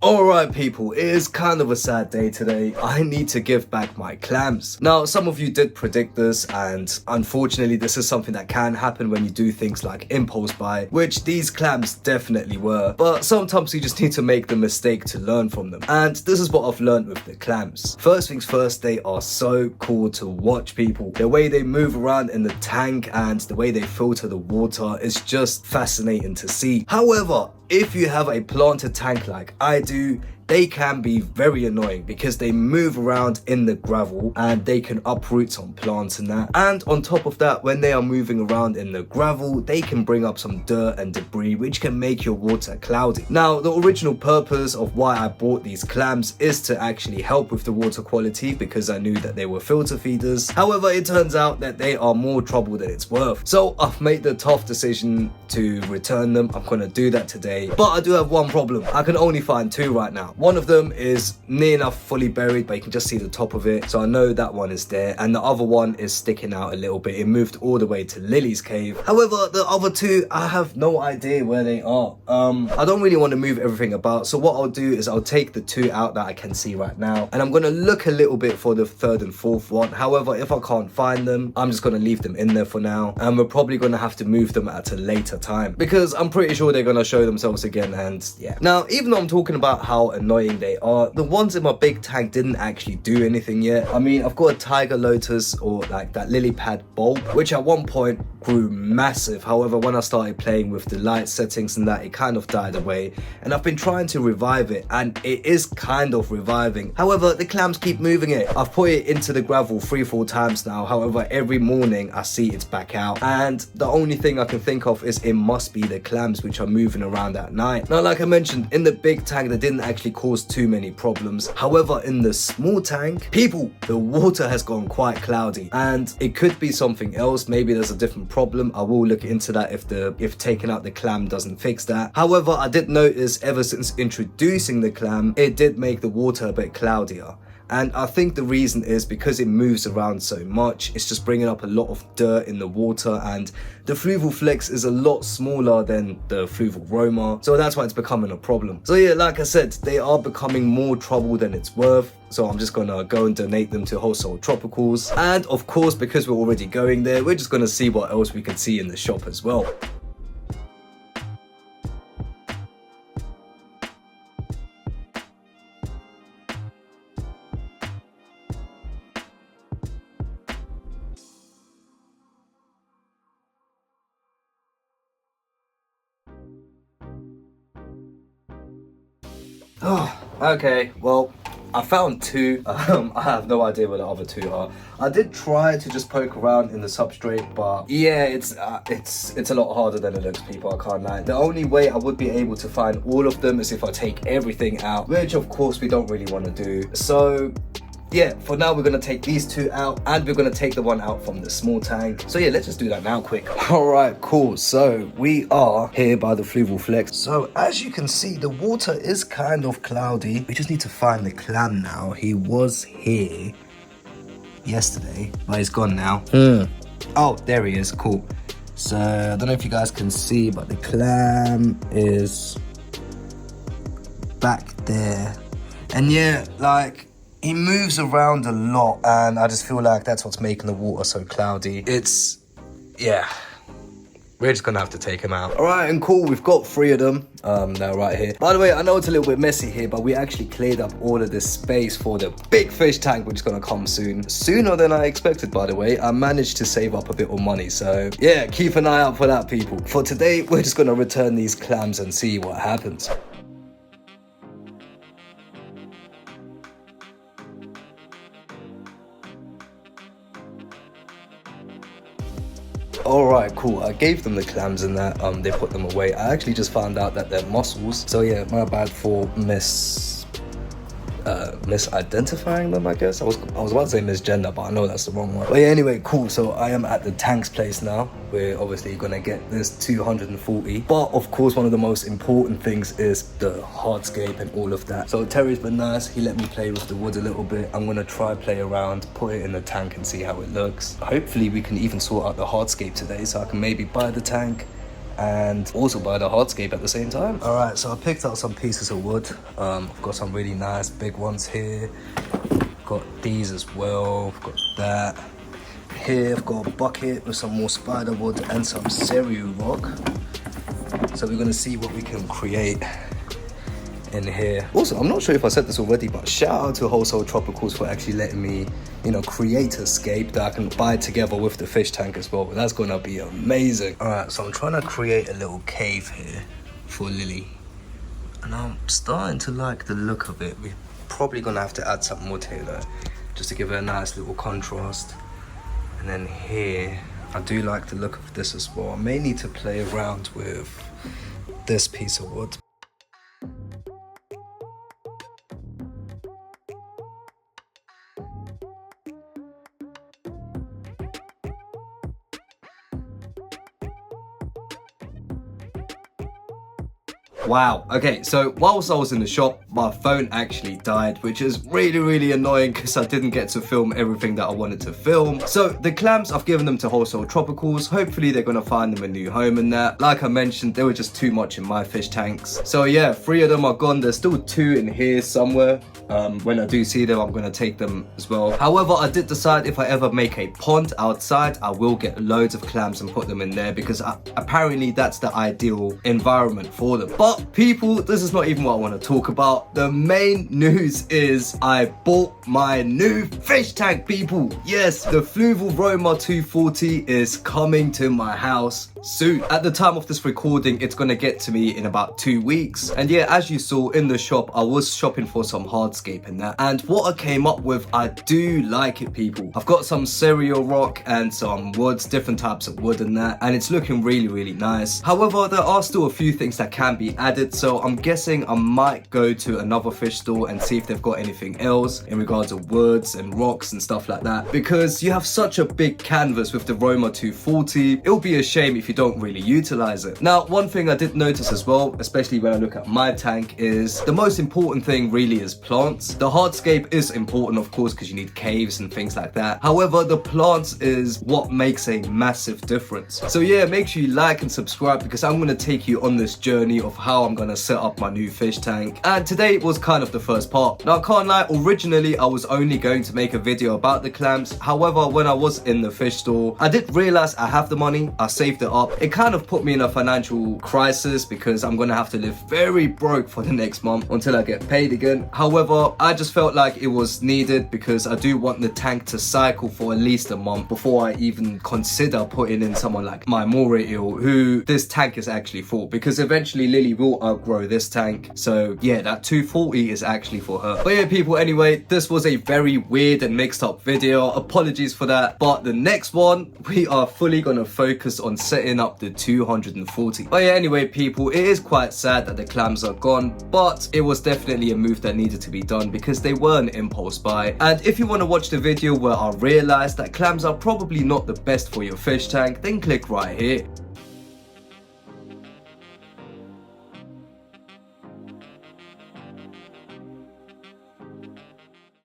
Alright people, it is kind of a sad day today. I need to give back my clams. Now, some of you did predict this, and unfortunately this is something that can happen when you do things like impulse buy, which these clams definitely were. But sometimes you just need to make the mistake to learn from them. And this is what I've learned with the clams. First things first, they are so cool to watch, people. The way they move around in the tank and the way they filter the water is just fascinating to see. However, if you have a planted tank like I do, they can be very annoying because they move around in the gravel and they can uproot on plants and that. And on top of that, when they are moving around in the gravel, they can bring up some dirt and debris, which can make your water cloudy. Now, the original purpose of why I bought these clams is to actually help with the water quality because I knew that they were filter feeders. However, it turns out that they are more trouble than it's worth. So I've made the tough decision to return them. I'm gonna do that today. But I do have one problem. I can only find two right now. One of them is near enough fully buried, but you can just see the top of it, so I know that one is there, and the other one is sticking out a little bit. It moved all the way to Lily's cave. However, the other two, I have no idea where they are. I don't really want to move everything about, so what I'll do is I'll take the two out that I can see right now, and I'm going to look a little bit for the third and fourth one. However, if I can't find them, I'm just going to leave them in there for now, and we're probably going to have to move them at a later time because I'm pretty sure they're going to show themselves again. And yeah, now even though I'm talking about how annoying they are, the ones in my big tank didn't actually do anything yet. I mean, I've got a tiger lotus, or like that lily pad bulb, which at one point grew massive. However, when I started playing with the light settings and that, it kind of died away, and I've been trying to revive it, and it is kind of reviving. However, the clams keep moving it. I've put it into the gravel 3-4 times now. However, every morning I see it's back out, and the only thing I can think of is it must be the clams which are moving around at night. Now, like I mentioned, in the big tank they didn't actually cause too many problems. However, in the small tank, people, the water has gone quite cloudy, and it could be something else. Maybe there's a different problem. I will look into that if taking out the clam doesn't fix that. However, I did notice ever since introducing the clam, it did make the water a bit cloudier. And I think the reason is because it moves around so much, it's just bringing up a lot of dirt in the water, and the Fluval Flex is a lot smaller than the Fluval Roma, so that's why it's becoming a problem. So yeah, like I said, they are becoming more trouble than it's worth. So I'm just gonna go and donate them to Wholesale Tropicals. And of course, because we're already going there, we're just gonna see what else we can see in the shop as well. Oh, okay, well, I found two. I have no idea where the other two are. I did try to just poke around in the substrate, but yeah, it's a lot harder than it looks, people, I can't lie. The only way I would be able to find all of them is if I take everything out, which of course we don't really want to do. So yeah, for now we're going to take these two out, and we're going to take the one out from the small tank. So yeah, let's just do that now quick. Alright, cool. So we are here by the Fluval Flex. So as you can see, the water is kind of cloudy. We just need to find the clam now. He was here yesterday, but he's gone now. Oh, there he is. Cool. So I don't know if you guys can see, but the clam is back there. And yeah, like, he moves around a lot, and I just feel like that's what's making the water so cloudy. Yeah, we're just gonna have to take him out. All right, and cool, we've got 3 of them now right here. By the way, I know it's a little bit messy here, but we actually cleared up all of this space for the big fish tank, which is gonna come soon. Sooner than I expected, by the way. I managed to save up a bit of money, so yeah, keep an eye out for that, people. For today, we're just gonna return these clams and see what happens. Alright, cool. I gave them the clams and that, they put them away. I actually just found out that they're mussels. So yeah, my bad for misidentifying them, I guess. I was about to say misgender, but I know that's the wrong one. But yeah, anyway, cool. So I am at the tank's place now. We're obviously gonna get this 240. But of course, one of the most important things is the hardscape and all of that. So Terry's been nice. He let me play with the wood a little bit. I'm gonna try play around, put it in the tank and see how it looks. Hopefully we can even sort out the hardscape today, so I can maybe buy the tank and also buy the hardscape at the same time. All right, so I picked out some pieces of wood. I've got some really nice big ones here. Got these as well. I've got that. Here I've got a bucket with some more spider wood and some cereal rock. So we're gonna see what we can create in here. Also, I'm not sure if I said this already, but shout out to Wholesale Tropicals for actually letting me, you know, create a scape that I can buy together with the fish tank as well. That's gonna be amazing. All right, so I'm trying to create a little cave here for Lily, and I'm starting to like the look of it. We're probably gonna have to add some wood here though, just to give it a nice little contrast. And then here, I do like the look of this as well. I may need to play around with this piece of wood. Wow, okay, so whilst I was in the shop, my phone actually died, which is really annoying because I didn't get to film everything that I wanted to film. So the clams, I've given them to Wholesale Tropicals. Hopefully they're gonna find them a new home in that. Like I mentioned, they were just too much in my fish tanks. So yeah, 3 of them are gone. There's still 2 in here somewhere. When I do see them, I'm gonna take them as well. However, I did decide if I ever make a pond outside, I will get loads of clams and put them in there because apparently that's the ideal environment for them. But people, this is not even what I want to talk about. The main news is I bought my new fish tank, people. Yes, the Fluval Roma 240 is coming to my house soon. At the time of this recording, it's gonna get to me in about 2 weeks. And yeah, as you saw in the shop, I was shopping for some hardscape and that. And what I came up with, I do like it, people. I've got some cereal rock and some woods, different types of wood and that. And it's looking really nice. However, there are still a few things that can be added. So I'm guessing I might go to another fish store and see if they've got anything else in regards to woods and rocks and stuff like that. Because you have such a big canvas with the Roma 240, it'll be a shame if you don't really utilize it. Now, one thing I did notice as well, especially when I look at my tank, is the most important thing really is plants. The hardscape is important, of course, because you need caves and things like that. However, the plants is what makes a massive difference. So yeah, make sure you like and subscribe because I'm going to take you on this journey of how I'm going to set up my new fish tank. And today was kind of the first part. Now, I can't lie, originally I was only going to make a video about the clams. However, when I was in the fish store, I did realize I have the money, I saved it up. It kind of put me in a financial crisis because I'm gonna have to live very broke for the next month until I get paid again. However, I just felt like it was needed because I do want the tank to cycle for at least a month before I even consider putting in someone like my Morail, who this tank is actually for, because eventually Lily will outgrow this tank. So yeah, that 240 is actually for her. But yeah, people, anyway, this was a very weird and mixed up video. Apologies for that. But the next one, we are fully gonna focus on setting up the 240. But yeah, anyway, people, it is quite sad that the clams are gone, but it was definitely a move that needed to be done because they were an impulse buy. And if you want to watch the video where I realized that clams are probably not the best for your fish tank, then click right here.